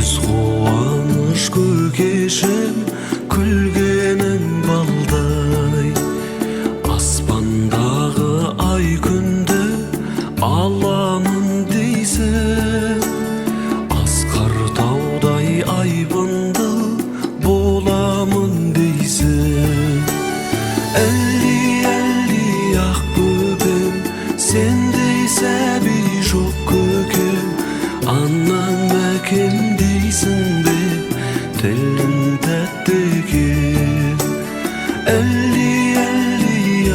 қуаныш көкешім күлгенің балдай, аспандағы ай күнді аламын дейсің, асқар таудай айбынды боламын дейсің. Әлди ақ бөбем, сендей сәби жоқ көкем, анам әкем дейсің бе, тілің тәтті екен. Әлди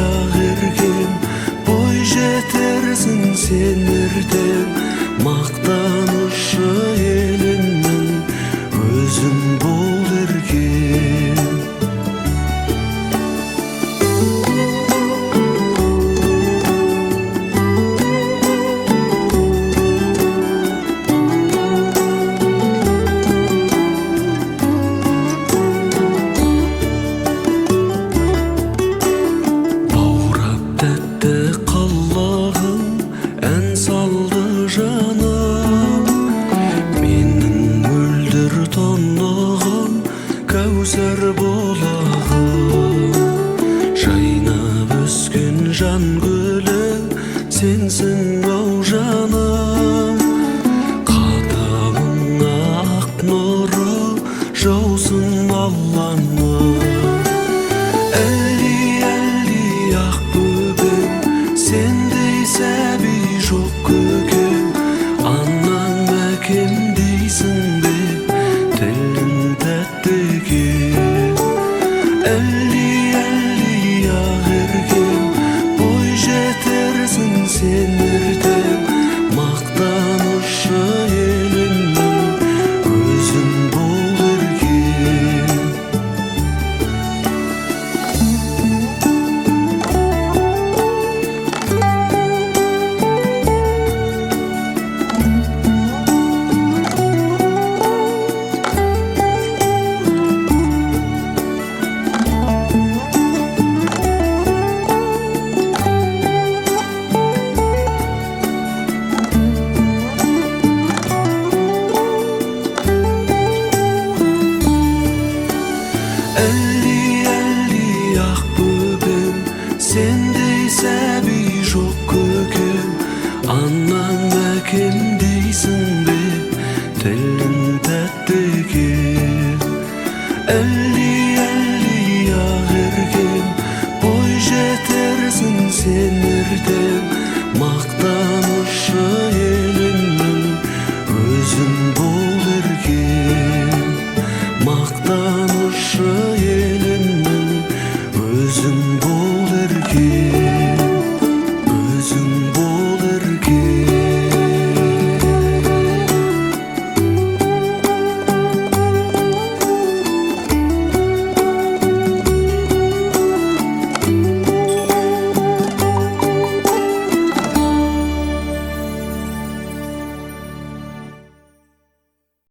ақ еркем, бой жетерсің сен ертең, мақтанышы елімнің өзің бол еркем. Кәусар болағым, жайнап өскен жан гүлі сенсің ау жаным. Қадамыңа ақ нұры жаусын Алланың. Әлди ақ бөбем, сендей сәби жоқ көкем, анам әкем дейсің бе, тілің тәтті екен. Әлди ақ еркем, бой жетерсің сен ертең, мақтанышы елімнің өзің бол еркем. Әлди ақ бөбем, сендей сәби жоқ көкем, анам әкем дейсің бе, тілің тәтті екен.